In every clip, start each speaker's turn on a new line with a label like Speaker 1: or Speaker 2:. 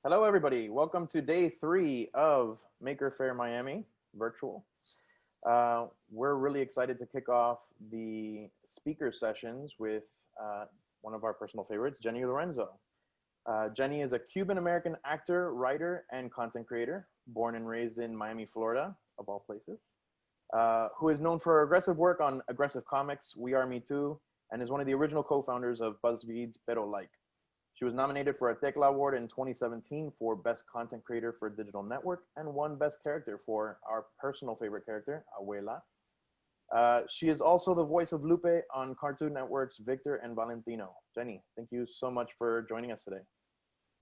Speaker 1: Hello, everybody. Welcome to day 3 of Maker Faire Miami virtual. We're really excited to kick off the speaker sessions with one of our personal favorites, Jenny Lorenzo. Jenny is a Cuban American actor, writer, and content creator, born and raised in Miami, Florida, of all places, who is known for aggressive work on aggressive comics, We Are Me Too, and is one of the original co-founders of BuzzFeed's Pero Like. She was nominated for a Tecla Award in 2017 for Best Content Creator for Digital Network and won Best Character for our personal favorite character, Abuela. She is also the voice of Lupe on Cartoon Network's Victor and Valentino. Jenny, thank you so much for joining us today.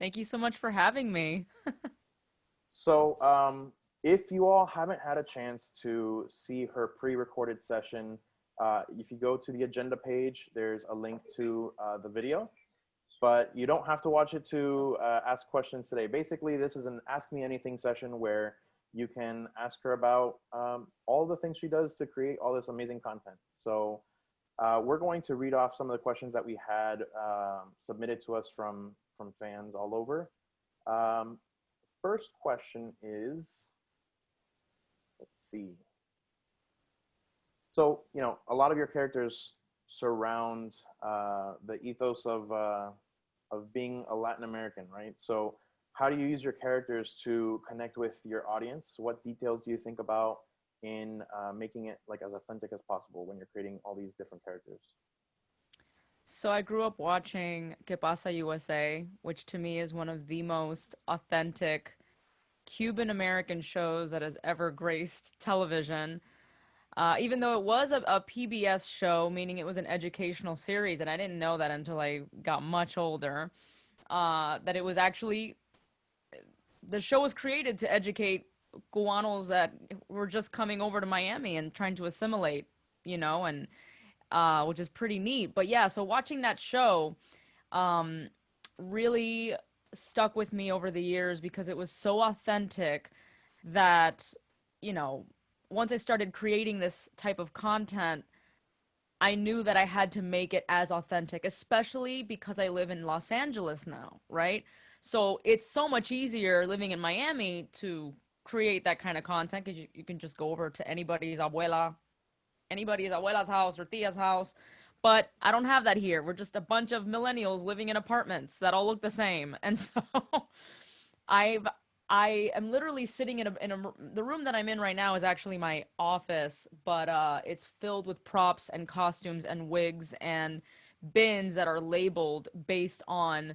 Speaker 2: Thank you so much for having me.
Speaker 1: So, if you all haven't had a chance to see her pre-recorded session, if you go to the agenda page, there's a link to the video. But you don't have to watch it to ask questions today. Basically, this is an Ask Me Anything session where you can ask her about all the things she does to create all this amazing content. So we're going to read off some of the questions that we had submitted to us from fans all over. First question is, let's see. So, you know, a lot of your characters surround the ethos of being a Latin American, right? So how do you use your characters to connect with your audience? What details do you think about in making it like as authentic as possible when you're creating all these different characters?
Speaker 2: So I grew up watching Que Pasa USA, which to me is one of the most authentic Cuban American shows that has ever graced television. Even though it was a PBS show, meaning it was an educational series, and I didn't know that until I got much older, that it was actually, the show was created to educate Cubanos that were just coming over to Miami and trying to assimilate, and which is pretty neat. But yeah, so watching that show um, really stuck with me over the years because it was so authentic that, you know, once I started creating this type of content, I knew that I had to make it as authentic, especially because I live in Los Angeles now, right? So it's so much easier living in Miami to create that kind of content because you can just go over to anybody's abuela's house or tia's house. But I don't have that here. We're just a bunch of millennials living in apartments that all look the same. And so I've I am literally sitting the room that I'm in right now is actually my office, but it's filled with props and costumes and wigs and bins that are labeled based on,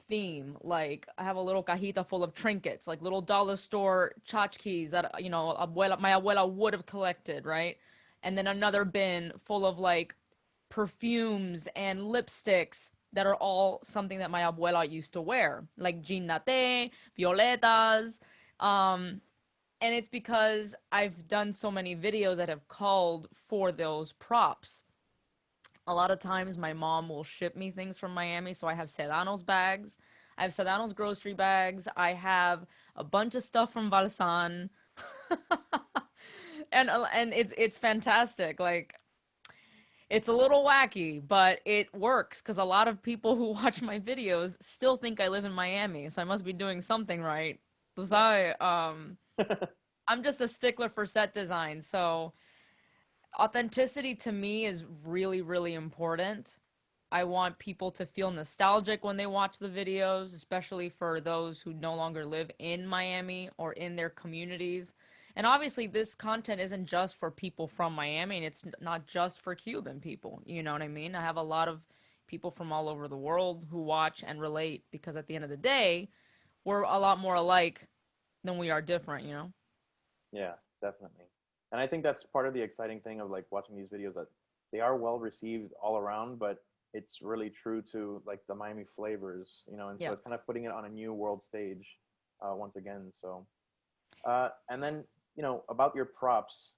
Speaker 2: theme. Like I have a little cajita full of trinkets, like little dollar store tchotchkes that, my abuela would have collected, right? And then another bin full of like perfumes and lipsticks that are all something that my abuela used to wear, like jean latte, violetas. Um, and it's because I've done so many videos that have called for those props. A lot of times my mom will ship me things from Miami, so I have Sedano's bags. I have Sedano's grocery bags. I have a bunch of stuff from Valsan. And it's fantastic. Like it's a little wacky, but it works because a lot of people who watch my videos still think I live in Miami, so I must be doing something right. Because I'm just a stickler for set design, so authenticity to me is really, really important. I want people to feel nostalgic when they watch the videos, especially for those who no longer live in Miami or in their communities. And obviously, this content isn't just for people from Miami, and it's not just for Cuban people. You know what I mean? I have a lot of people from all over the world who watch and relate because at the end of the day, we're a lot more alike than we are different.
Speaker 1: Yeah, definitely. And I think that's part of the exciting thing of like watching these videos that they are well received all around, but it's really true to like the Miami flavors, you know, and so
Speaker 2: Yeah.
Speaker 1: it's kind of putting it on a new world stage once again. So, and then, you know, about your props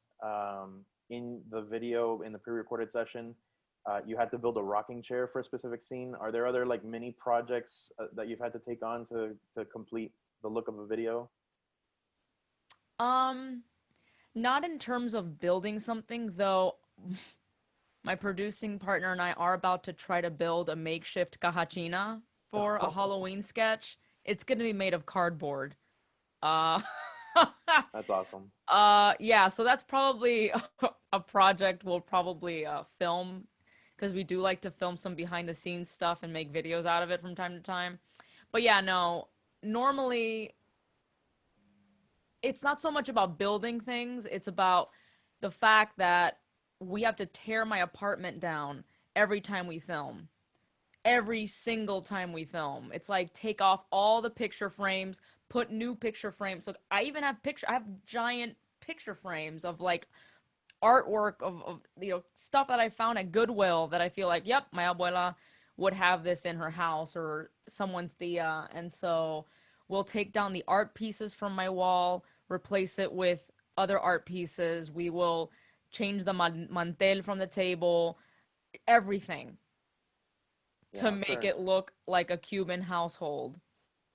Speaker 1: in the video, in the pre-recorded session, you had to build a rocking chair for a specific scene. Are there other like mini projects that you've had to take on to complete the look of a video?
Speaker 2: Um, Not in terms of building something, though. My producing partner and I are about to try to build a makeshift cajachina for a Halloween sketch. It's going to be made of cardboard. Uh,
Speaker 1: That's awesome.
Speaker 2: yeah, so that's probably a project we'll probably film because we do like to film some behind the scenes stuff and make videos out of it from time to time. But yeah, no, normally it's not so much about building things, it's about the fact that we have to tear my apartment down every time we film. Every single time we film. It's like take off all the picture frames, put new picture frames. So I have giant picture frames of like artwork of stuff that I found at Goodwill that I feel like, yep, my abuela would have this in her house or someone's tia. And so we'll take down the art pieces from my wall, replace it with other art pieces. We will change the mantel from the table, everything
Speaker 1: Yeah,
Speaker 2: to make it look like a Cuban household.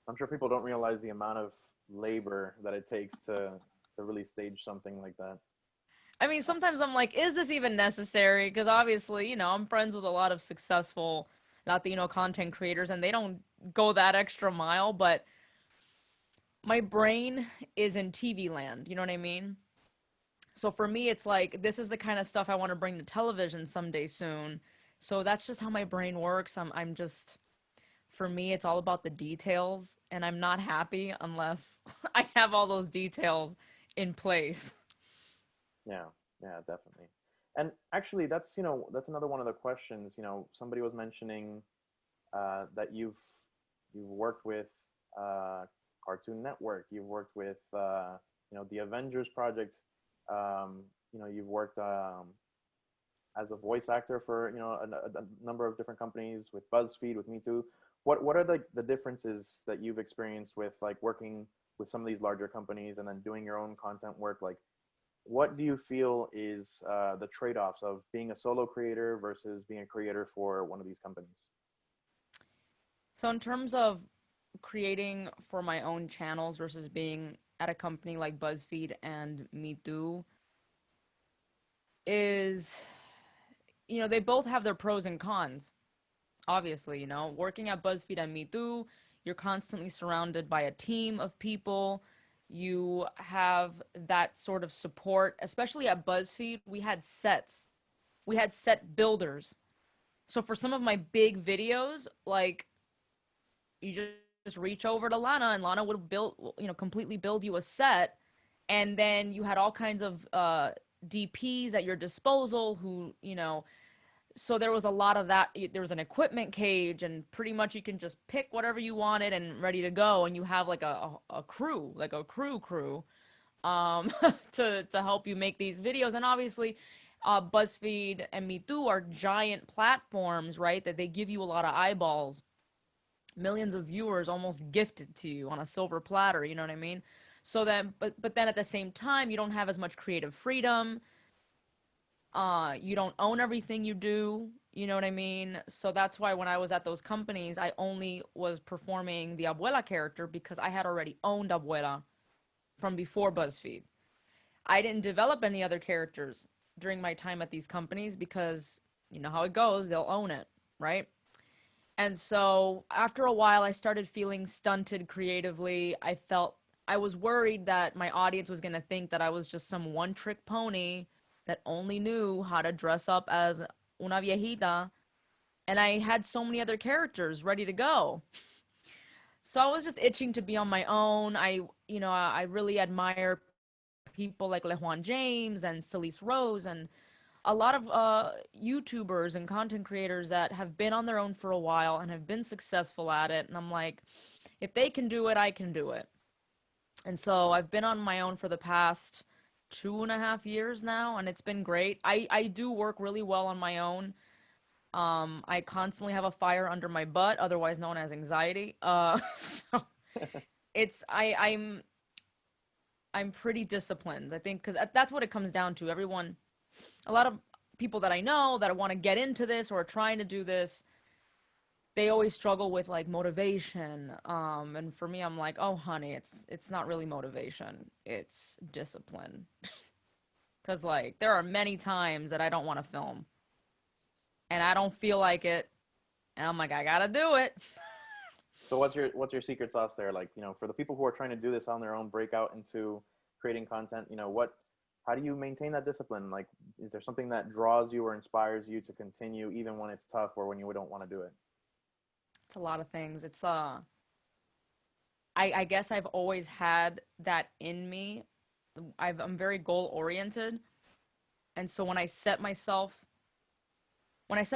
Speaker 1: I'm sure people don't realize the amount of labor that it takes to really stage something like that.
Speaker 2: I mean, sometimes I'm like, is this even necessary? Because obviously, I'm friends with a lot of successful Latino content creators and they don't go that extra mile, but my brain is in TV land. You know what I mean? So for me, it's like, this is the kind of stuff I want to bring to television someday soon. So that's just how my brain works. I'm just, for me, it's all about the details, and I'm not happy unless I have all those details in place.
Speaker 1: Yeah, yeah, definitely. And actually, that's another one of the questions. Somebody was mentioning that you've worked with uh, Cartoon Network, you've worked with the Avengers project, you've worked as a voice actor for a number of different companies with BuzzFeed, with Me Too. What are the differences that you've experienced with like working with some of these larger companies and then doing your own content work? Like, what do you feel is the trade-offs of being a solo creator versus being a creator for one of these companies?
Speaker 2: So in terms of creating for my own channels versus being at a company like BuzzFeed and Me Too is, they both have their pros and cons. Obviously, working at BuzzFeed and Me Too, you're constantly surrounded by a team of people. You have that sort of support, especially at BuzzFeed. We had sets, we had set builders. So for some of my big videos, like you just reach over to Lana and Lana would build, completely build you a set. And then you had all kinds of DPs at your disposal who, so there was a lot of that. There was an equipment cage, and pretty much you can just pick whatever you wanted and ready to go. And you have like a crew, like a crew, to help you make these videos. And obviously, BuzzFeed and Me Too are giant platforms, right? That they give you a lot of eyeballs, millions of viewers almost gifted to you on a silver platter. You know what I mean? So then, but then at the same time, you don't have as much creative freedom. You don't own everything you do, you know what I mean? So that's why when I was at those companies, I only was performing the abuela character because I had already owned abuela from before BuzzFeed. I didn't develop any other characters during my time at these companies because you know how it goes, they'll own it, right? And so after a while I started feeling stunted creatively. I was worried that my audience was going to think that I was just some one trick pony that only knew how to dress up as una viejita, and I had so many other characters ready to go. So I was just itching to be on my own. I really admire people like LeJuan James and Celise Rose and a lot of YouTubers and content creators that have been on their own for a while and have been successful at it. And I'm like, if they can do it, I can do it. And so I've been on my own for the past 2.5 years now, and it's been great. I do work really well on my own. I constantly have a fire under my butt, otherwise known as anxiety. So it's I'm pretty disciplined, I think, because that's what it comes down to. A lot of people that I know that want to get into this or are trying to do this, they always struggle with like motivation. And for me, I'm like, oh honey, it's not really motivation, it's discipline. Because like there are many times that I don't want to film and I don't feel like it, and I'm like, I gotta do it.
Speaker 1: So what's your secret sauce there? Like, for the people who are trying to do this on their own, break out into creating content, how do you maintain that discipline? Like, is there something that draws you or inspires you to continue even when it's tough or when you don't want to do it?
Speaker 2: It's a lot of things. I guess I've always had that in me. I'm very goal oriented. And so when I set a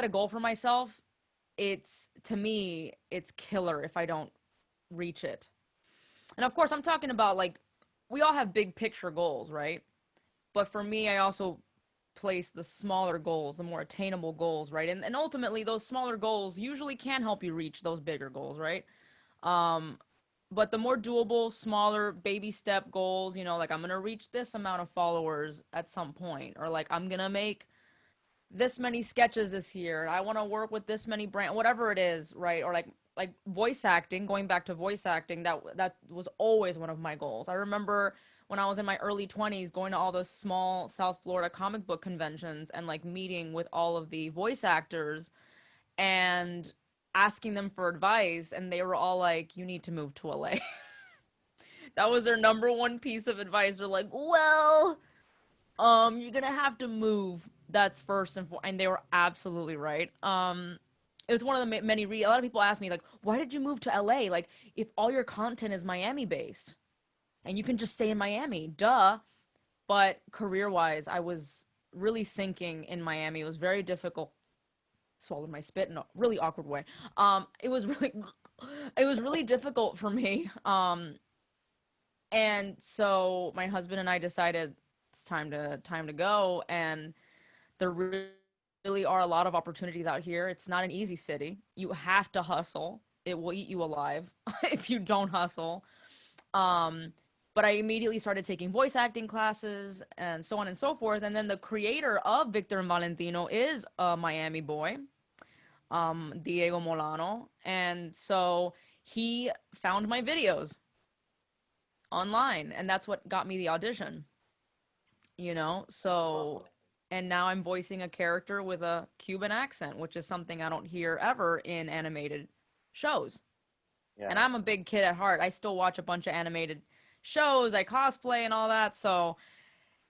Speaker 2: goal for myself, to me, it's killer if I don't reach it. And of course, I'm talking about like, we all have big picture goals, right? But for me, I also place the smaller goals, the more attainable goals, right? And ultimately, those smaller goals usually can help you reach those bigger goals, right? Um, but the more doable, smaller baby step goals, like I'm going to reach this amount of followers at some point, or like I'm going to make this many sketches this year. I want to work with this many brand, whatever it is, right? Or like voice acting, going back to voice acting, that was always one of my goals. I remember when I was in my early 20s going to all those small South Florida comic book conventions and like meeting with all of the voice actors and asking them for advice, and they were all like, you need to move to LA. That was their number one piece of advice. They're like, well, you're gonna have to move. That's first and they were absolutely right. It was one of the many a lot of people ask me like, why did you move to LA? Like, if all your content is Miami based and you can just stay in Miami, duh. But career wise, I was really sinking in Miami. It was very difficult. Swallowed my spit in a really awkward way. It was really it was really difficult for me. And so my husband and I decided it's time to go. And there really are a lot of opportunities out here. It's not an easy city. You have to hustle. It will eat you alive if you don't hustle. Um, but I immediately started taking voice acting classes and so on and so forth. And then the creator of Victor and Valentino is a Miami boy, Diego Molano. And so he found my videos online, and that's what got me the audition, So, and now I'm voicing a character with a Cuban accent, which is something I don't hear ever in animated shows.
Speaker 1: Yeah.
Speaker 2: And I'm a big kid at heart. I still watch a bunch of animated shows, I cosplay and all that. So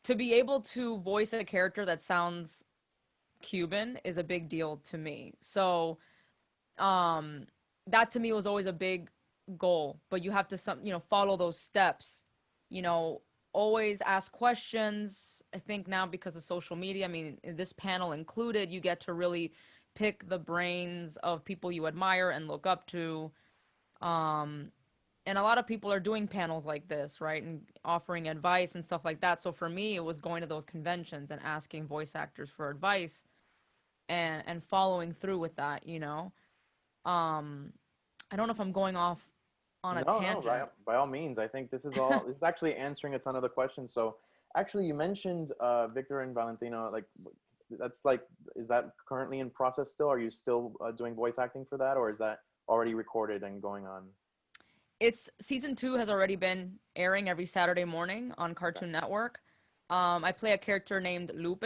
Speaker 2: to be able to voice a character that sounds Cuban is a big deal to me. So that to me was always a big goal, but you have to follow those steps, you know, always ask questions. I think now because of social media, I mean, this panel included, you get to really pick the brains of people you admire and look up to. And a lot of people are doing panels like this, right? And offering advice and stuff like that. So for me, it was going to those conventions and asking voice actors for advice and following through with that, Um, I don't know if I'm going off on a
Speaker 1: No,
Speaker 2: tangent.
Speaker 1: by all means. I think this is actually answering a ton of the questions. So actually you mentioned Victor and Valentino, like that's like, is that currently in process still? Are you still doing voice acting for that, or is that already recorded and going on?
Speaker 2: It's season 2 has already been airing every Saturday morning on
Speaker 1: Okay.
Speaker 2: Cartoon Network. I play a character named Lupe.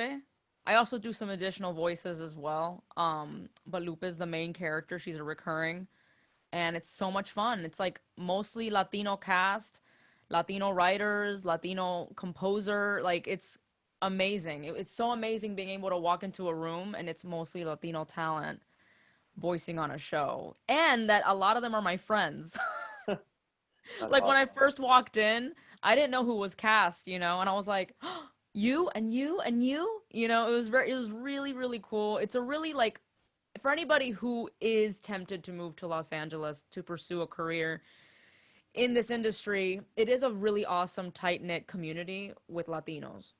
Speaker 2: I also do some additional voices as well. But Lupe is the main character. She's a recurring, and it's so much fun. It's like mostly Latino cast, Latino writers, Latino composer. Like, it's amazing. It's so amazing being able to walk into a room and it's mostly Latino talent voicing on a show, and that a lot of them are my friends.
Speaker 1: That's
Speaker 2: Like when I
Speaker 1: awesome.
Speaker 2: first walked in, I didn't know who was cast, and I was like, oh, you and you and you, it was really, really cool. It's a really like, for anybody who is tempted to move to Los Angeles to pursue a career in this industry, it is a really awesome, tight-knit community with Latinos.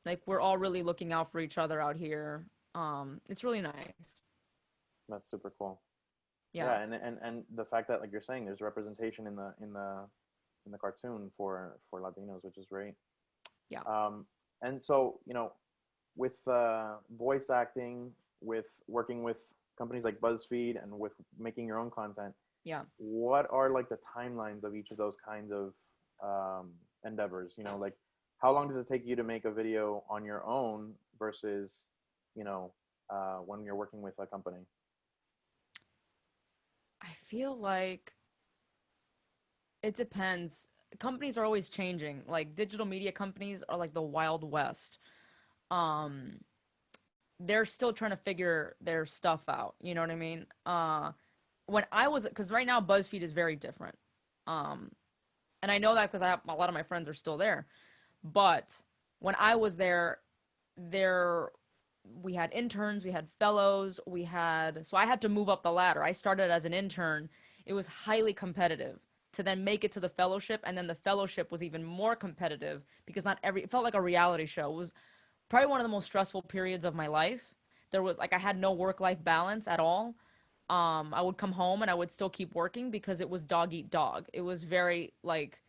Speaker 2: Like, we're all really looking out for each other out here. It's really nice.
Speaker 1: That's super cool.
Speaker 2: Yeah.
Speaker 1: Yeah, and the fact that, like you're saying, there's representation in the cartoon for Latinos, which is great.
Speaker 2: Yeah.
Speaker 1: And so, with voice acting, with working with companies like BuzzFeed, and with making your own content,
Speaker 2: Yeah.
Speaker 1: what are like the timelines of each of those kinds of endeavors? Like, how long does it take you to make a video on your own versus, when you're working with a company?
Speaker 2: I feel like It depends. Companies are always changing. Like digital media companies are like the Wild West. Um, they're still trying to figure their stuff out. You know what I mean? When I was, because right now BuzzFeed is very different. Um, and I know that because I have a lot of my friends are still there. But when I was there we had interns, we had fellows, we had so I had to move up the ladder. I started as an intern. It was highly competitive to then make it to the fellowship, and then the fellowship was even more competitive because not every it felt like a reality show. It was probably one of the most stressful periods of my life. There was like I had no work-life balance at all. I would come home and I would still keep working because it was dog eat dog. It was very like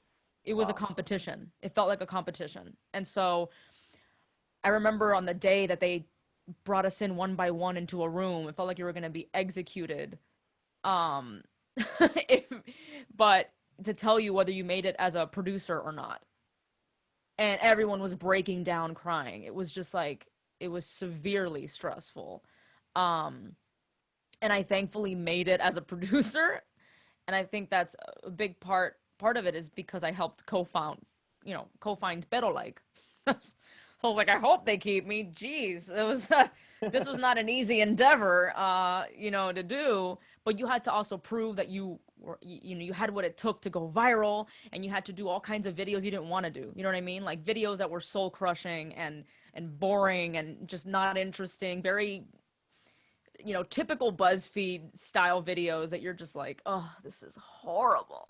Speaker 2: it was a
Speaker 1: Wow.
Speaker 2: competition. It felt like a competition. And so I remember on the day that they brought us in one by one into a room, it felt like you were going to be executed. Um, if, but to tell you whether you made it as a producer or not. And everyone was breaking down crying. It was just like, it was severely stressful. Um, and I thankfully made it as a producer. And I think that's a big part of it is because I helped co-find Pero Like. So I was like, I hope they keep me. Jeez, it was this was not an easy endeavor, to do. But you had to also prove that you had what it took to go viral, and you had to do all kinds of videos you didn't want to do. You know what I mean? Like videos that were soul crushing and boring and just not interesting, very typical BuzzFeed style videos that you're just like, oh, this is horrible.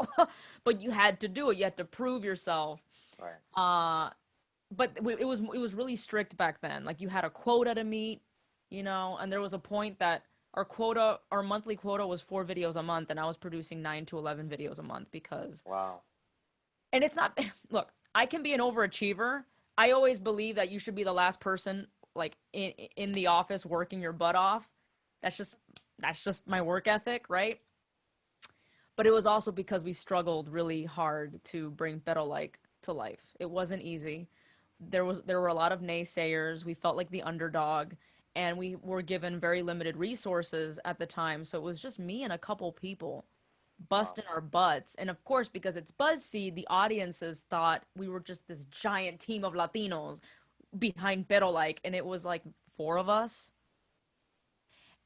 Speaker 2: But you had to do it. You had to prove yourself.
Speaker 1: Right.
Speaker 2: But it was really strict back then. Like you had a quota to meet, and there was a point that our monthly quota was 4 videos a month, and I was producing 9 to 11 videos a month because,
Speaker 1: Wow.
Speaker 2: and it's not, look, I can be an overachiever. I always believe that you should be the last person like in the office working your butt off. That's just my work ethic, right? But it was also because we struggled really hard to bring Pero Like to life. It wasn't easy. There were a lot of naysayers. We felt like the underdog, and we were given very limited resources at the time. So it was just me and a couple people
Speaker 1: Wow.
Speaker 2: busting our butts. And of course, because it's BuzzFeed, the audiences thought we were just this giant team of Latinos behind Pero Like, and it was like 4 of us,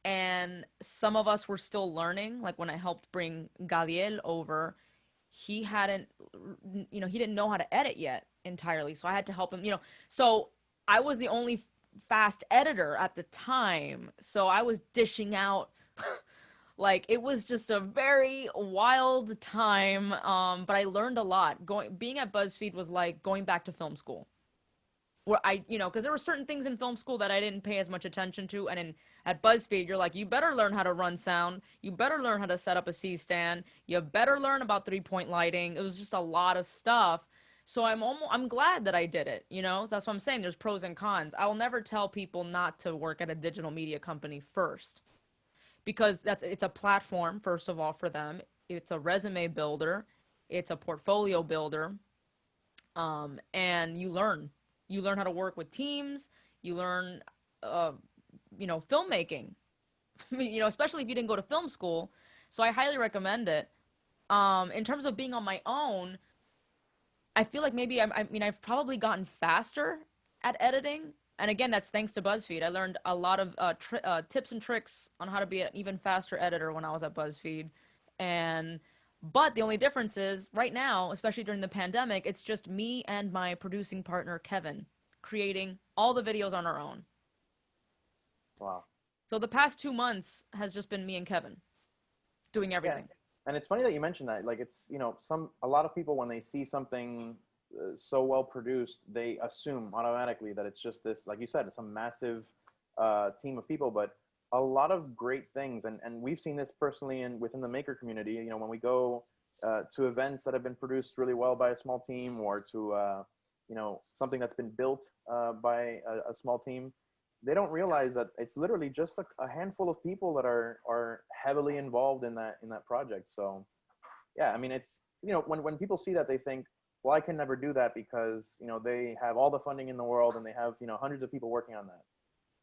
Speaker 2: and some of us were still learning. Like when I helped bring Gabriel over, he hadn't he didn't know how to edit yet entirely, so I had to help him. So I was the only fast editor at the time, so I was dishing out like it was just a very wild time. But I learned a lot. Going being at BuzzFeed was like going back to film school, where because there were certain things in film school that I didn't pay as much attention to. And at BuzzFeed, you're like, you better learn how to run sound. You better learn how to set up a C-stand. You better learn about 3-point lighting. It was just a lot of stuff. So I'm glad that I did it. That's what I'm saying. There's pros and cons. I'll never tell people not to work at a digital media company first, because it's a platform, first of all, for them. It's a resume builder. It's a portfolio builder. And you learn how to work with teams. You learn, filmmaking. Especially if you didn't go to film school. So I highly recommend it. In terms of being on my own, I feel like maybe I've probably gotten faster at editing. And again, that's thanks to BuzzFeed. I learned a lot of tips and tricks on how to be an even faster editor when I was at BuzzFeed. But the only difference is right now, especially during the pandemic, it's just me and my producing partner, Kevin, creating all the videos on our own.
Speaker 1: Wow.
Speaker 2: So the past 2 months has just been me and Kevin doing
Speaker 1: Yeah.
Speaker 2: everything.
Speaker 1: And it's funny that you mentioned that. Like, it's, a lot of people, when they see something so well produced, they assume automatically that it's just this, like you said, it's a massive team of people. But a lot of great things, and we've seen this personally within the maker community. When we go to events that have been produced really well by a small team, or to something that's been built by a small team, they don't realize that it's literally just a handful of people that are heavily involved in that project. So yeah, I mean, it's, when people see that, they think, well, I can never do that because they have all the funding in the world, and they have hundreds of people working on that.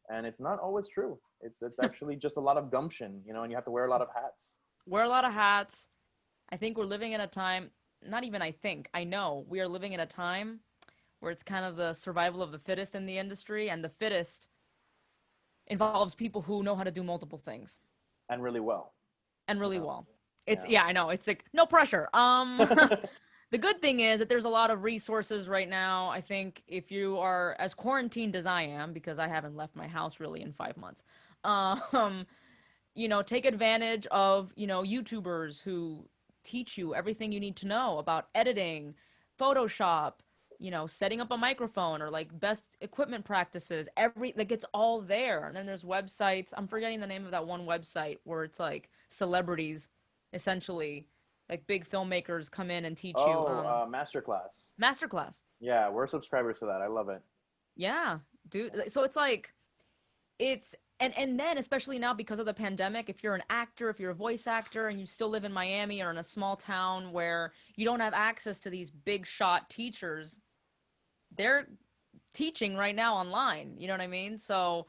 Speaker 1: And it's not always true. It's actually just a lot of gumption, and you have to wear a lot of hats.
Speaker 2: Wear a lot of hats. I think we're living in a time. not even I think, I know we are living in a time where it's kind of the survival of the fittest in the industry, and the fittest involves people who know how to do multiple things
Speaker 1: And really well,
Speaker 2: and
Speaker 1: you
Speaker 2: really
Speaker 1: know?
Speaker 2: well. It's
Speaker 1: Yeah.
Speaker 2: yeah, I know. It's like no pressure. The good thing is that there's a lot of resources right now. I think if you are as quarantined as I am, because I haven't left my house really in 5 months, um, take advantage of, YouTubers who teach you everything you need to know about editing, Photoshop, setting up a microphone, or like best equipment practices. Like it's all there. And then there's websites. I'm forgetting the name of that one website where it's like celebrities, essentially, like big filmmakers come in and teach you.
Speaker 1: Oh, Masterclass.
Speaker 2: Masterclass.
Speaker 1: Yeah, we're subscribers to that. I love it.
Speaker 2: Yeah, dude. So it's like it's and then especially now because of the pandemic, if you're an actor, if you're a voice actor and you still live in Miami or in a small town where you don't have access to these big shot teachers, they're teaching right now online, you know what I mean? So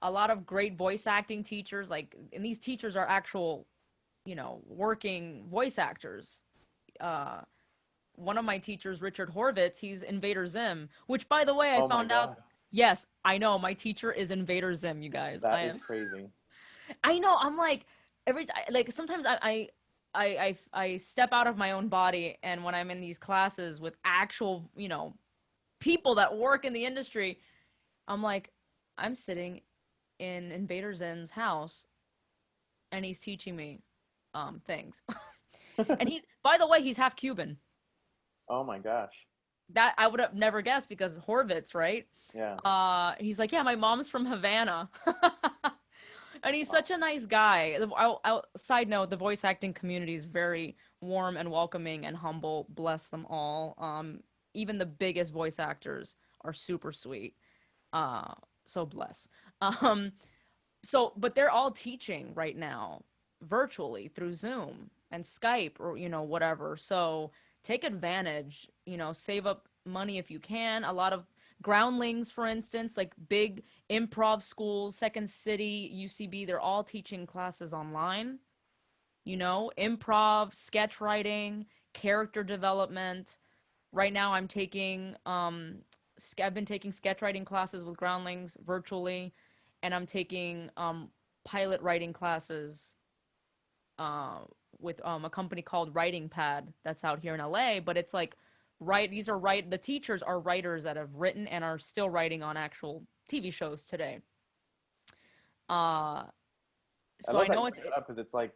Speaker 2: a lot of great voice acting teachers, like, and these teachers are actual, working voice actors. uh One of my teachers, Richard Horvitz, he's Invader Zim, which, by the way, I
Speaker 1: Oh my
Speaker 2: found out.
Speaker 1: God,
Speaker 2: Yes, I know my teacher is Invader Zim, you guys.
Speaker 1: that is crazy.
Speaker 2: I know. I'm like every like sometimes I step out of my own body, and when I'm in these classes with actual, people that work in the industry, I'm like, I'm sitting in Invader Zim's house, and he's teaching me things. And he's, by the way, he's half Cuban.
Speaker 1: Oh my gosh.
Speaker 2: That I would have never guessed because Horvitz, right?
Speaker 1: Yeah.
Speaker 2: He's like, yeah, my mom's from Havana. And he's
Speaker 1: Wow.
Speaker 2: such a nice guy. Side note, the voice acting community is very warm and welcoming and humble. Bless them all. Even the biggest voice actors are super sweet. Uh, so bless. Um, but they're all teaching right now virtually through Zoom and Skype or, whatever. So take advantage, save up money if you can. A lot of groundlings, for instance, like big improv schools, Second City, UCB, they're all teaching classes online, improv, sketch writing, character development. Right now I've been taking sketch writing classes with groundlings virtually, and I'm taking pilot writing classes uh, with a company called Writing Pad that's out here in LA. But it's like, the teachers are writers that have written and are still writing on actual TV shows today. Uh,
Speaker 1: I
Speaker 2: so
Speaker 1: love
Speaker 2: I
Speaker 1: that you
Speaker 2: know
Speaker 1: bring it up because it's like,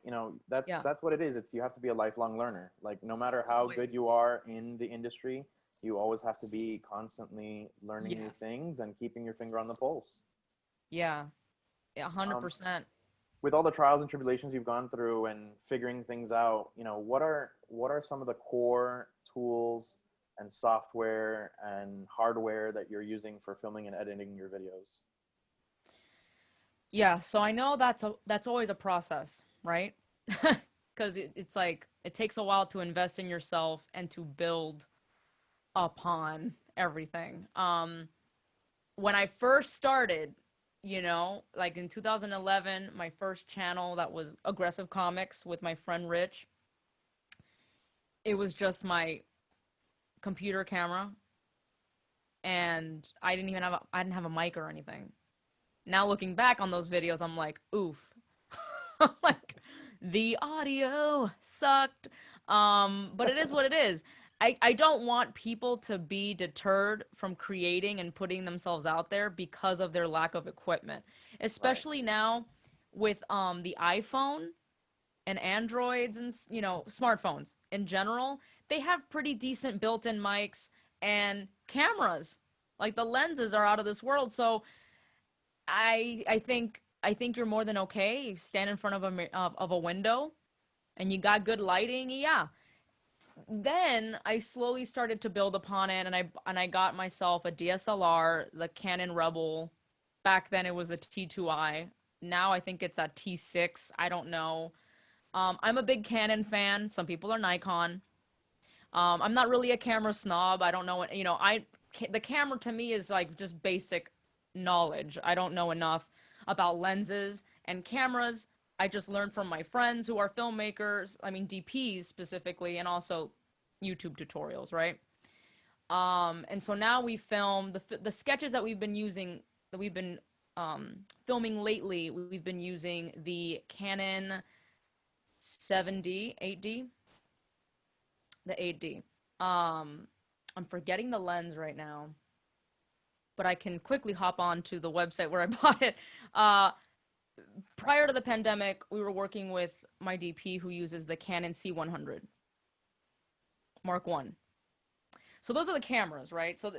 Speaker 1: that's
Speaker 2: yeah,
Speaker 1: that's what it is. It's you have to be a lifelong learner. Like no matter how good
Speaker 2: always.
Speaker 1: you are in the industry, you always have to be constantly learning new
Speaker 2: Yes.
Speaker 1: things and keeping your finger on the pulse.
Speaker 2: Yeah. Yeah,
Speaker 1: Um,
Speaker 2: 100%.
Speaker 1: with all the trials and tribulations you've gone through and figuring things out, what are some of the core tools and software and hardware that you're using for filming and editing your videos?
Speaker 2: Yeah, so I know that's always a process, right? Because it's like it takes a while to invest in yourself and to build upon everything. When I first started, like in 2011, my first channel that was Aggressive Comics with my friend Rich, it was just my computer camera, and I didn't have a mic or anything. Now looking back on those videos, I'm like, oof. Like the audio sucked. But it is what it is. I don't want people to be deterred from creating and putting themselves out there because of their lack of equipment.
Speaker 1: Right.
Speaker 2: Especially now with the iPhone and Androids and smartphones in general, they have pretty decent built-in mics and cameras. Like the lenses are out of this world. So I think you're more than okay. You stand in front of a window and you got good lighting. Yeah. Then I slowly started to build upon it, and I got myself a DSLR, the Canon Rebel. Back then it was the T2i. Now I think it's a T6. I don't know. I'm a big Canon fan. Some people are Nikon. I'm not really a camera snob. I don't know what, the camera to me is like just basic knowledge. I don't know enough about lenses and cameras. I just learned from my friends who are filmmakers, I mean DPs specifically, and also YouTube tutorials, right? And so now we film the sketches that we've been using, that we've been filming lately. We've been using the Canon 7D, 8D, the 8D. I'm forgetting the lens right now, but I can quickly hop on to the website where I bought it. Prior to the pandemic, we were working with my DP who uses the Canon C100 Mark 1. So those are the cameras, right? So,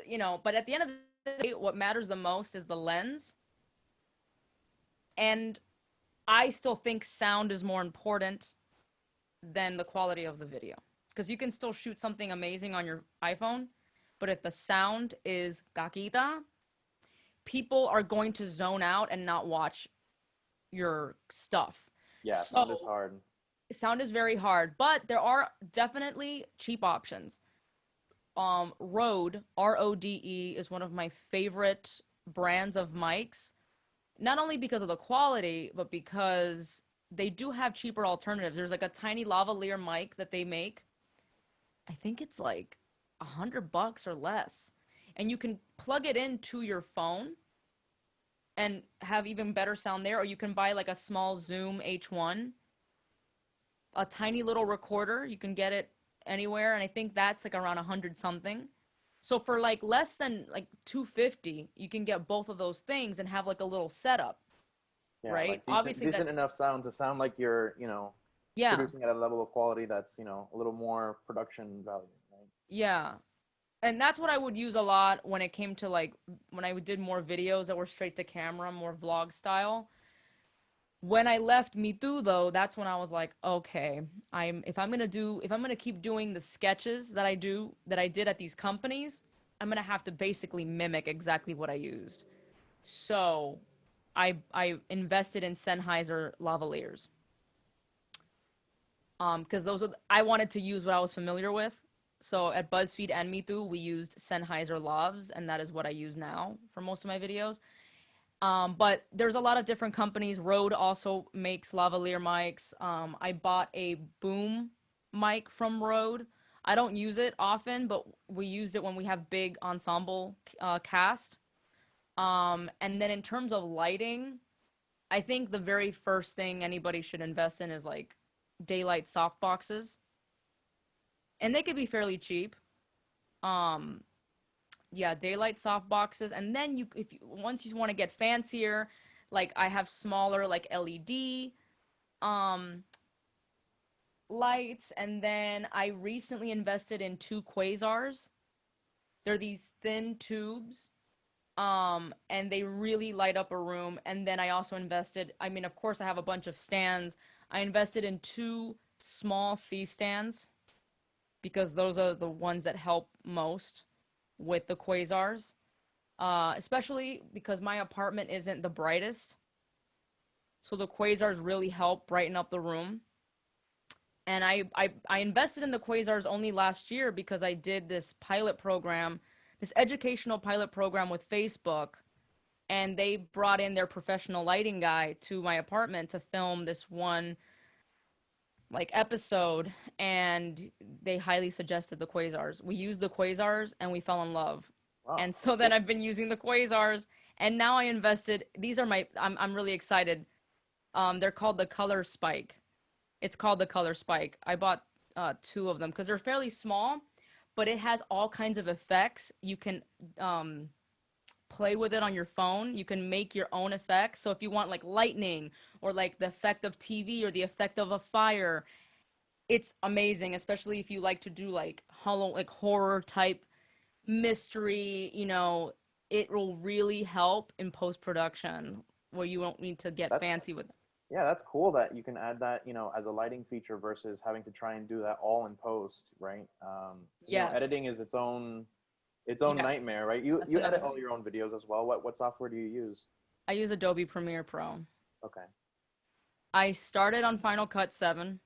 Speaker 2: but at the end of the day, what matters the most is the lens. And I still think sound is more important than the quality of the video. Because you can still shoot something amazing on your iPhone, but if the sound is gaquita, people are going to zone out and not watch your stuff.
Speaker 1: Yeah, sound is hard.
Speaker 2: Sound is very hard, but there are definitely cheap options. Rode, RODE, is one of my favorite brands of mics, not only because of the quality, but because they do have cheaper alternatives. There's like a tiny lavalier mic that they make. I think it's like $100 or less, and you can plug it into your phone and have even better sound there, or you can buy like a small Zoom H1, a tiny little recorder. You can get it anywhere, and I think that's like around 100 something. So for like less than like 250, you can get both of those things and have like a little setup.
Speaker 1: Yeah,
Speaker 2: right?
Speaker 1: like decent enough sound to sound like you're, producing at a level of quality that's, a little more production value, right?
Speaker 2: Yeah. And that's what I would use a lot when it came to like when I did more videos that were straight to camera, more vlog style. When I left Me Too, though, that's when I was like, okay, if I'm gonna keep doing the sketches that I did at these companies, I'm gonna have to basically mimic exactly what I used. So I invested in Sennheiser lavaliers. Because I wanted to use what I was familiar with. So at BuzzFeed and Me Too, we used Sennheiser lavs, and that is what I use now for most of my videos. But there's a lot of different companies. Rode also makes lavalier mics. I bought a boom mic from Rode. I don't use it often, but we used it when we have big ensemble cast. And then in terms of lighting, I think the very first thing anybody should invest in is like daylight softboxes. And they could be fairly cheap. Yeah, daylight softboxes, and then once you want to get fancier, like I have smaller like LED lights, and then I recently invested in 2 quasars. They're these thin tubes, and they really light up a room. And then I also invested, I mean, of course I have a bunch of stands. I invested in 2 small C stands because those are the ones that help most with the quasars, especially because my apartment isn't the brightest. So the quasars really help brighten up the room. And I invested in the quasars only last year because I did this pilot program, this educational pilot program with Facebook. And they brought in their professional lighting guy to my apartment to film this one like episode, and they highly suggested the quasars. We used the quasars and we fell in love.
Speaker 1: Wow.
Speaker 2: And so then I've been using the quasars, and now I invested, these are I'm really excited. They're called the Color Spike. It's called the Color Spike. I bought 2 of them because they're fairly small, but it has all kinds of effects. You can play with it on your phone. You can make your own effects. So if you want like lightning or like the effect of TV or the effect of a fire, it's amazing, especially if you like to do like horror type mystery, it will really help in post-production where you won't need to get fancy with it.
Speaker 1: Yeah, that's cool that you can add that, as a lighting feature versus having to try and do that all in post, right?
Speaker 2: Yes.
Speaker 1: Editing is its own
Speaker 2: Yes.
Speaker 1: nightmare, right? You edit all your own videos as well. What software do you use?
Speaker 2: I use Adobe Premiere Pro.
Speaker 1: Okay.
Speaker 2: I started on Final Cut 7,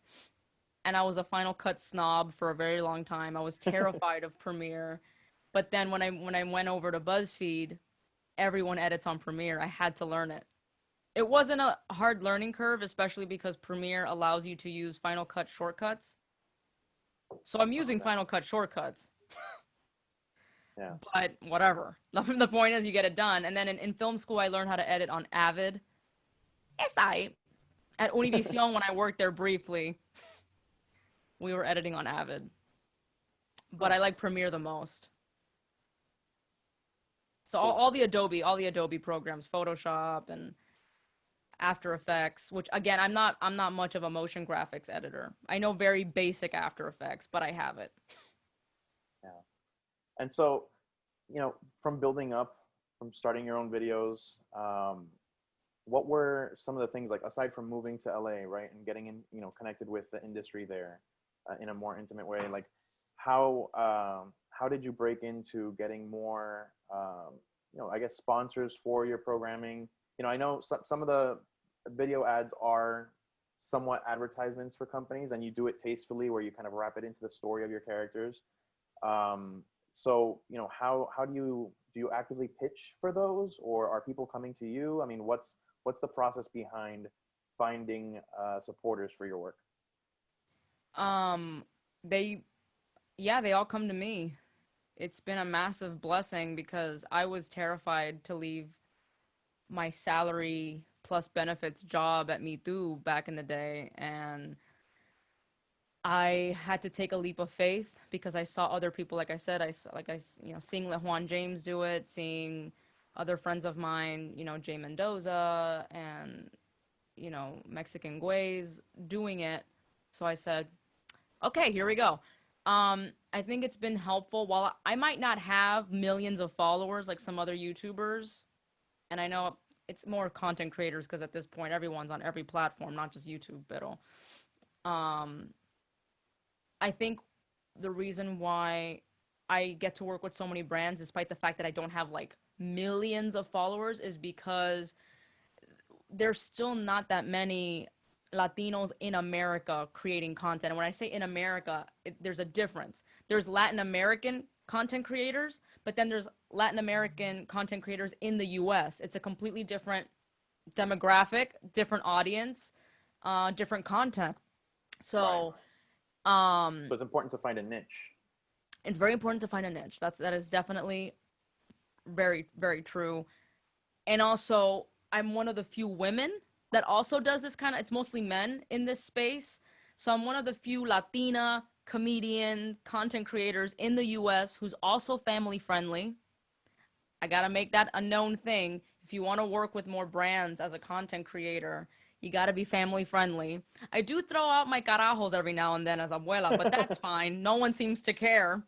Speaker 2: and I was a Final Cut snob for a very long time. I was terrified of Premiere. But then when I went over to BuzzFeed, everyone edits on Premiere. I had to learn it. It wasn't a hard learning curve, especially because Premiere allows you to use Final Cut shortcuts. So I'm using
Speaker 1: Okay.
Speaker 2: Final Cut shortcuts,
Speaker 1: Yeah.
Speaker 2: but whatever. The point is you get it done. And then in film school, I learned how to edit on Avid. Yes, I. At Univision, when I worked there briefly, we were editing on Avid. But
Speaker 1: Huh.
Speaker 2: I like Premiere the most. So
Speaker 1: Cool.
Speaker 2: all the Adobe programs, Photoshop and After Effects, which again, I'm not much of a motion graphics editor. I know very basic After Effects, but I have it.
Speaker 1: Yeah. And so, from building up, from starting your own videos, what were some of the things, like, aside from moving to LA, right, and getting in, connected with the industry there in a more intimate way, like how did you break into getting more, I guess, sponsors for your programming? I know some of the video ads are somewhat advertisements for companies, and you do it tastefully, where you kind of wrap it into the story of your characters. Um, so, how do you actively pitch for those, or are people coming to you? I mean, what's the process behind finding supporters for your work?
Speaker 2: Um, they, yeah, they all come to me. It's been a massive blessing because I was terrified to leave my salary plus benefits job at Me Too back in the day, and I had to take a leap of faith because I saw other people, like I said, seeing LeJuan James do it, seeing other friends of mine, Jay Mendoza and, Mexican Guays doing it. So I said, okay, here we go. I think it's been helpful. While I might not have millions of followers like some other YouTubers, and I know it's more content creators because at this point everyone's on every platform, not just YouTube, but um, I think the reason why I get to work with so many brands, despite the fact that I don't have like millions of followers, is because there's still not that many Latinos in America creating content. And when I say in America, there's a difference. There's Latin American content creators, but then there's Latin American content creators in the US. It's a completely different demographic, different audience, different content.
Speaker 1: Right.
Speaker 2: So, um,
Speaker 1: So it's important to find a niche.
Speaker 2: it's very important to find a niche. That is definitely very, very true. And also, I'm one of the few women that also does this kind of, it's mostly men in this space. So I'm one of the few Latina comedian content creators in the US who's also family friendly. I got to make that a known thing. If you want to work with more brands as a content creator, you got to be family friendly. I do throw out my carajos every now and then as abuela, but that's fine. No one seems to care.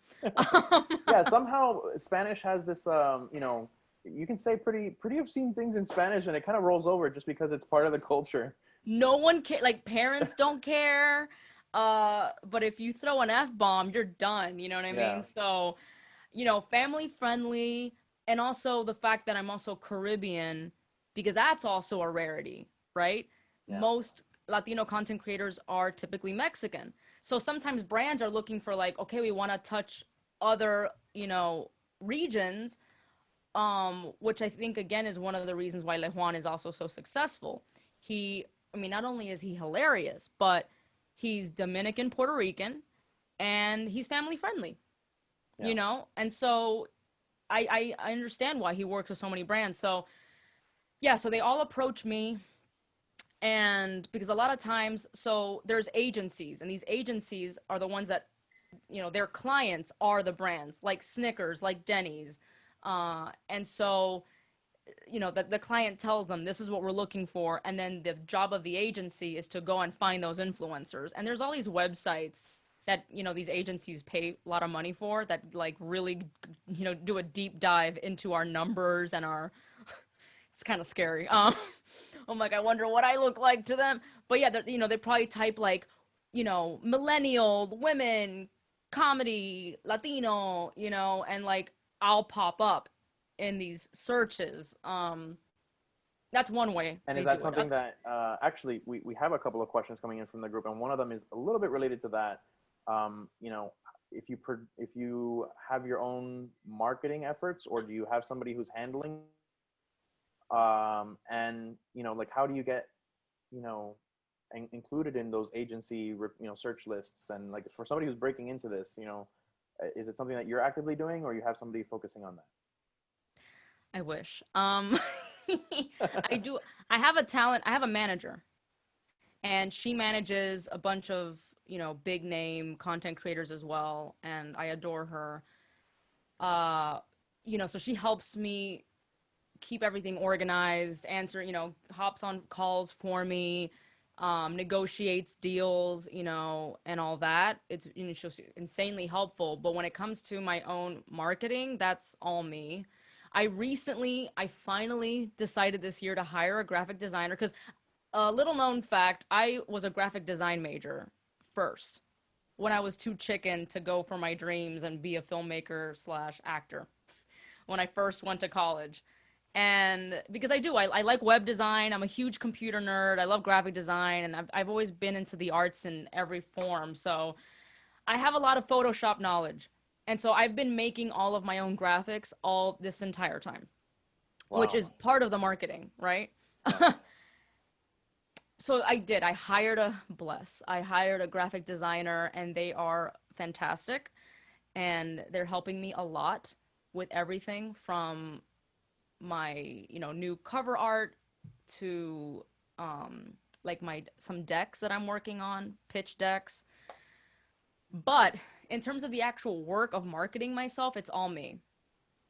Speaker 1: Yeah, somehow Spanish has this, you can say pretty obscene things in Spanish, and it kind of rolls over just because it's part of the culture.
Speaker 2: No one care, like parents don't care. But if you throw an F-bomb, you're done, you know what I
Speaker 1: Yeah.
Speaker 2: mean? So, family friendly, and also the fact that I'm also Caribbean, because that's also a rarity, right?
Speaker 1: Yeah.
Speaker 2: Most Latino content creators are typically Mexican. So sometimes brands are looking for like, okay, we want to touch other, regions, which I think again is one of the reasons why LeJuan is also so successful. He, I mean, not only is he hilarious, but he's Dominican, Puerto Rican, and he's family friendly,
Speaker 1: Yeah.
Speaker 2: and so I understand why he works with so many brands. So yeah, so they all approach me, and because a lot of times, so there's agencies, and these agencies are the ones that, their clients are the brands, like Snickers, like Denny's, and so the client tells them this is what we're looking for, and then the job of the agency is to go and find those influencers. And there's all these websites that these agencies pay a lot of money for, that like really do a deep dive into our numbers and our it's kind of scary. I'm like, I wonder what I look like to them. But yeah, they probably type like, millennial women, comedy, Latino, and like I'll pop up in these searches. That's one way
Speaker 1: And is
Speaker 2: they
Speaker 1: that
Speaker 2: do it.
Speaker 1: something that, actually, we have a couple of questions coming in from the group, and one of them is a little bit related to that. If you have your own marketing efforts, or do you have somebody who's handling, and like, how do you get, you know included in those agency, search lists? And like for somebody who's breaking into this, is it something that you're actively doing, or you have somebody focusing on
Speaker 2: I wish. I do. I have a talent. I have a manager, and she manages a bunch of, big name content creators as well, and I adore her. Uh, so she helps me keep everything organized, hops on calls for me, negotiates deals, and all that. It's, she's insanely helpful. But when it comes to my own marketing, that's all me. I finally decided this year to hire a graphic designer because a little known fact, I was a graphic design major first when I was too chicken to go for my dreams and be a filmmaker slash actor when I first went to college. And because I like web design. I'm a huge computer nerd. I love graphic design, and I've always been into the arts in every form. So I have a lot of Photoshop knowledge. And so I've been making all of my own graphics all this entire time, which
Speaker 1: Wow.
Speaker 2: is part of the marketing, right?
Speaker 1: Yeah.
Speaker 2: So I hired a graphic designer, and they are fantastic, and they're helping me a lot with everything from my, new cover art to like my some decks that I'm working on, pitch decks. But in terms of the actual work of marketing myself, it's all me.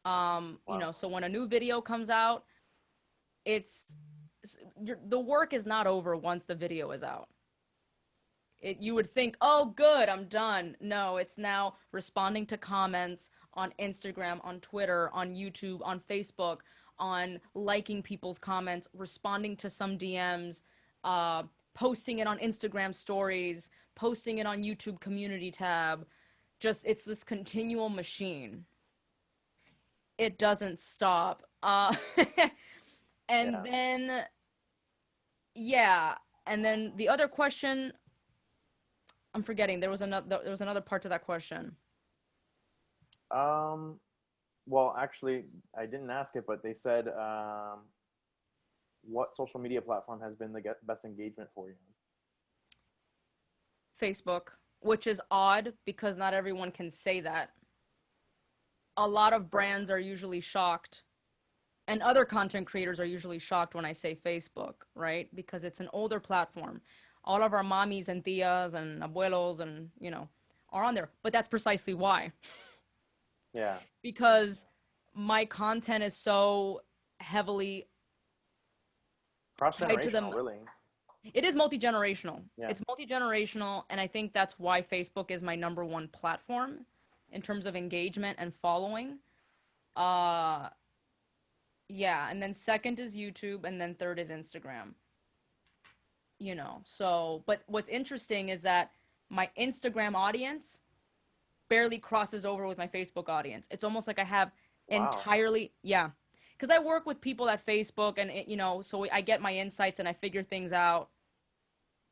Speaker 1: Wow.
Speaker 2: So when a new video comes out, it's the work is not over once the video is out. You would think, oh, good, I'm done. No, it's now responding to comments on Instagram, on Twitter, on YouTube, on Facebook, on liking people's comments, responding to some DMs, posting it on Instagram stories, posting it on YouTube community tab. Just, it's this continual machine. It doesn't stop. And
Speaker 1: Yeah.
Speaker 2: then, yeah. And then the other question, I'm forgetting. There was another part to that question.
Speaker 1: Um, well, actually, I didn't ask it, but they said, what social media platform has been the best engagement for you?
Speaker 2: Facebook, which is odd because not everyone can say that. A lot of
Speaker 1: Right.
Speaker 2: brands are usually shocked, and other content creators are usually shocked when I say Facebook, right? Because it's an older platform. All of our mommies and tias and abuelos and, are on there. But that's precisely why.
Speaker 1: Yeah.
Speaker 2: Because my content is so heavily
Speaker 1: Cross
Speaker 2: tied to
Speaker 1: generational,
Speaker 2: them.
Speaker 1: really.
Speaker 2: It is multi-generational.
Speaker 1: Yeah.
Speaker 2: It's multi-generational, and I think that's why Facebook is my number one platform in terms of engagement and following. Uh yeah, and then second is YouTube, and then third is Instagram. So, but what's interesting is that my Instagram audience barely crosses over with my Facebook audience. It's almost like I have
Speaker 1: Wow.
Speaker 2: entirely, yeah, because I work with people at Facebook, and so I get my insights and I figure things out.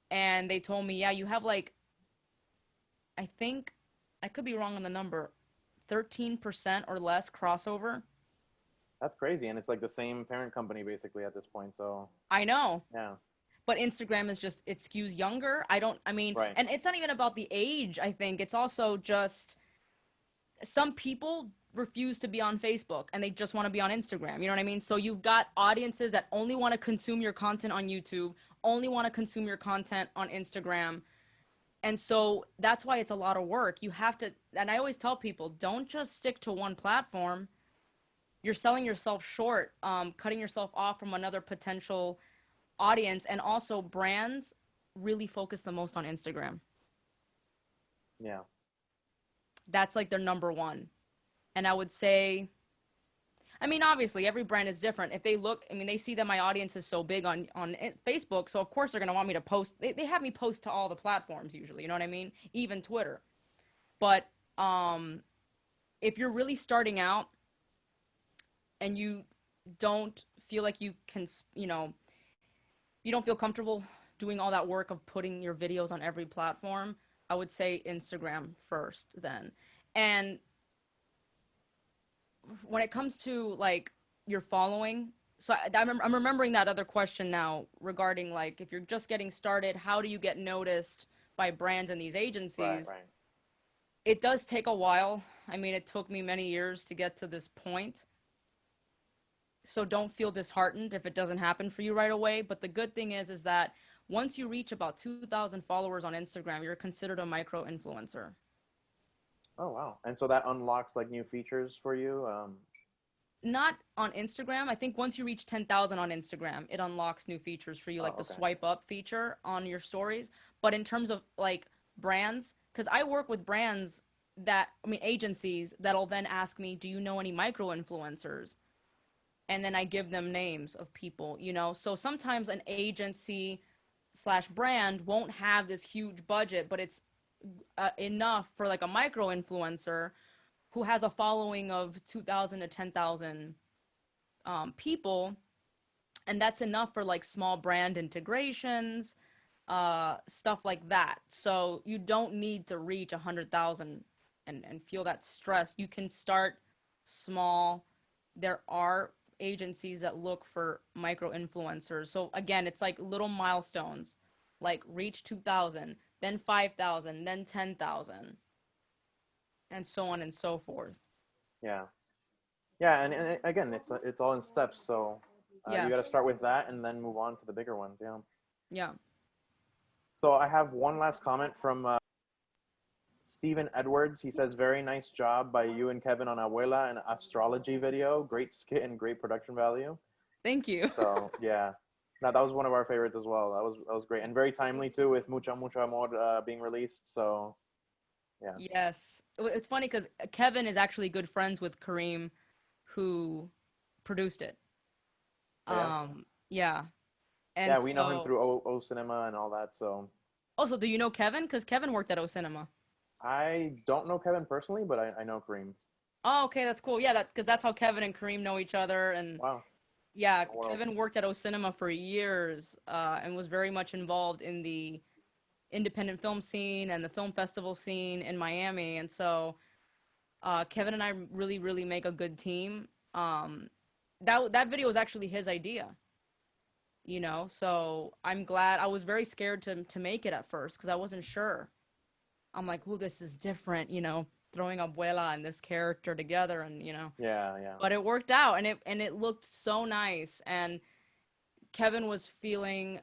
Speaker 2: And they told me, yeah, you have like, I think, I could be wrong on the number, 13% or less crossover.
Speaker 1: That's crazy. And it's like the same parent company basically at this point. So,
Speaker 2: I know.
Speaker 1: yeah.
Speaker 2: But Instagram is just, it skews younger. I mean,
Speaker 1: Right.
Speaker 2: and it's not even about the age, I think. It's also just some people refuse to be on Facebook and they just want to be on Instagram. You know what I mean? So you've got audiences that only want to consume your content on YouTube, only want to consume your content on Instagram. And so that's why it's a lot of work. You have to, and I always tell people, don't just stick to one platform. You're selling yourself short, cutting yourself off from another potential audience. And also, brands really focus the most on Instagram.
Speaker 1: Yeah.
Speaker 2: That's like their number one. And I would say, I mean, obviously, every brand is different. If they look, I mean, they see that my audience is so big on Facebook, so of course they're gonna want me to post. They have me post to all the platforms usually. You know what I mean? Even Twitter. But if you're really starting out and you don't feel like you can, you don't feel comfortable doing all that work of putting your videos on every platform, I would say Instagram first then. And when it comes to like your following, So I'm remembering that other question now regarding like if you're just getting started, how do you get noticed by brands and these
Speaker 1: Right,
Speaker 2: agencies?
Speaker 1: right.
Speaker 2: It does take a while. I mean, it took me many years to get to this point. So don't feel disheartened if it doesn't happen for you right away. But the good thing is that once you reach about 2,000 followers on Instagram, you're considered a micro influencer.
Speaker 1: Oh, wow. And so that unlocks like new features for you.
Speaker 2: Not on Instagram. I think once you reach 10,000 on Instagram, it unlocks new features for you,
Speaker 1: Oh,
Speaker 2: like the
Speaker 1: okay.
Speaker 2: swipe up feature on your stories. But in terms of like brands, because I work with brands that, I mean, agencies that'll then ask me, do you know any micro influencers? And then I give them names of people, you know? So sometimes an agency slash brand won't have this huge budget, but it's enough for like a micro influencer who has a following of 2,000 to 10,000 people, and that's enough for like small brand integrations, stuff like that. So you don't need to reach 100,000 and feel that stress. You can start small. There are agencies that look for micro influencers. So again, it's like little milestones, like reach 2,000, then 5,000, then 10,000, and so on and so forth.
Speaker 1: Yeah. Yeah, and again, it's all in steps. So you got to
Speaker 2: Yes.
Speaker 1: start with that and then move on to the bigger ones. Yeah.
Speaker 2: Yeah.
Speaker 1: So I have one last comment from Stephen Edwards. He says, "Very nice job by you and Kevin on Abuela and astrology video. Great skit and great production value."
Speaker 2: Thank you.
Speaker 1: So yeah, no, that was one of our favorites as well. That was great and very timely too with Mucha Mucha Amor being released. So yeah,
Speaker 2: Yes. It's funny because Kevin is actually good friends with Kareem, who produced it.
Speaker 1: yeah,
Speaker 2: Yeah. And
Speaker 1: yeah. We know him
Speaker 2: so,
Speaker 1: through O Cinema and all that. So
Speaker 2: also, do you know Kevin? Because Kevin worked at O Cinema.
Speaker 1: I don't know Kevin personally, but I know Kareem.
Speaker 2: Oh, okay, that's cool. Yeah, because that's how Kevin and Kareem know each other. And
Speaker 1: Wow,
Speaker 2: yeah,
Speaker 1: small world.
Speaker 2: Kevin worked at O Cinema for years, and was very much involved in the independent film scene and the film festival scene in Miami. And so, Kevin and I really, really make a good team. That video was actually his idea, you know. So I'm glad. I was very scared to make it at first because I wasn't sure. I'm like, oh, this is different, you know, throwing Abuela and this character together, and you know.
Speaker 1: Yeah, yeah,
Speaker 2: But it worked out, and it looked so nice. And Kevin was feeling,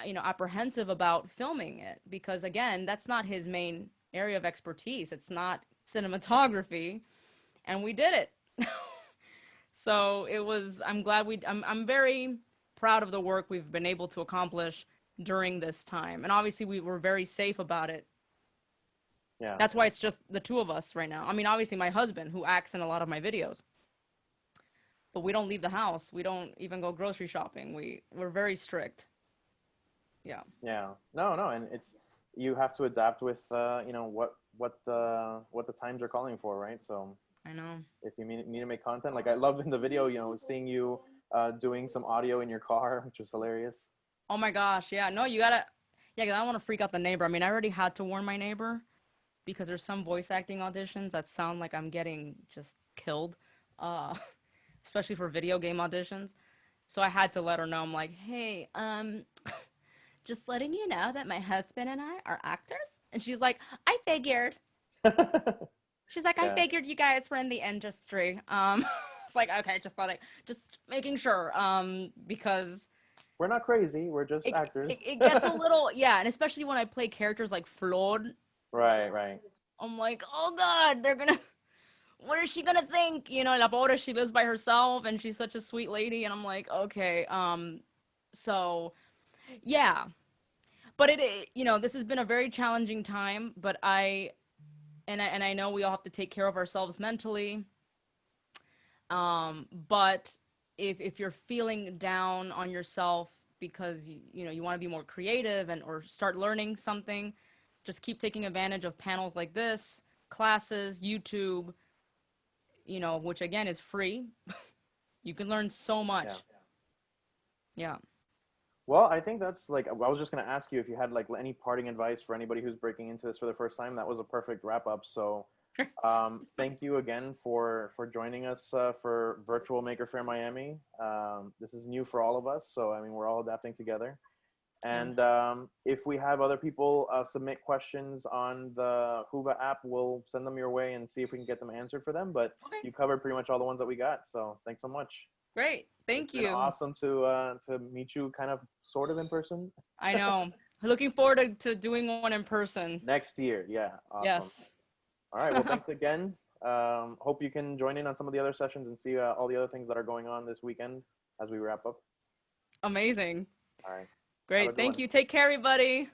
Speaker 2: you know, apprehensive about filming it because again, that's not his main area of expertise. It's not cinematography, and we did it. So it was. I'm glad we. I'm very proud of the work we've been able to accomplish during this time, and obviously we were very safe about it.
Speaker 1: yeah.
Speaker 2: That's why it's just the two of us right now. I mean, obviously my husband who acts in a lot of my videos, but we don't leave the house. We don't even go grocery shopping. We're very strict. Yeah.
Speaker 1: Yeah. No, no, and it's you have to adapt with you know what the times are calling for, right? So
Speaker 2: I know.
Speaker 1: if you need to make content, like I love in the video, you know, seeing you doing some audio in your car, which was hilarious.
Speaker 2: Oh my gosh. Yeah. No, you gotta. Yeah, 'cause I don't want to freak out the neighbor. I mean, I already had to warn my neighbor because there's some voice acting auditions that sound like I'm getting just killed, uh, especially for video game auditions. So I had to let her know. I'm like, hey, just letting you know that my husband and I are actors. And she's like, I figured. She's like, I
Speaker 1: Yeah.
Speaker 2: figured you guys were in the industry. It's like, okay, just making sure. Because
Speaker 1: We're not crazy. We're just actors.
Speaker 2: it gets a little, yeah, and especially when I play characters like Flor,
Speaker 1: Right, right.
Speaker 2: I'm like, oh God, they're gonna, what is she gonna think? You know, La Pobre, she lives by herself and she's such a sweet lady. And I'm like, okay, so yeah. But you know, this has been a very challenging time, but I know we all have to take care of ourselves mentally. But if you're feeling down on yourself because you know you want to be more creative and or start learning something, just keep taking advantage of panels like this, classes, YouTube, you know, which again is free. You can learn so
Speaker 1: Yeah.
Speaker 2: much. Yeah.
Speaker 1: Well, I think that's like I was just gonna ask you if you had like any parting advice for anybody who's breaking into this for the first time. That was a perfect wrap up. So Thank you again for joining us for virtual Maker Faire Miami. This is new for all of us, so I mean we're all adapting together. And if we have other people submit questions on the Huva app, we'll send them your way and see if we can get them answered for them. But
Speaker 2: Okay.
Speaker 1: you covered pretty much all the ones that we got, so thanks so much.
Speaker 2: Great. Thank
Speaker 1: It's been
Speaker 2: you.
Speaker 1: awesome to meet you, kind of, sort of in person.
Speaker 2: I know. Looking forward to doing one in person.
Speaker 1: Next year, yeah, awesome.
Speaker 2: Yes.
Speaker 1: All right, well, thanks again. Hope you can join in on some of the other sessions and see all the other things that are going on this weekend as we wrap up.
Speaker 2: Amazing.
Speaker 1: All right.
Speaker 2: Great. Thank you. Take care, everybody.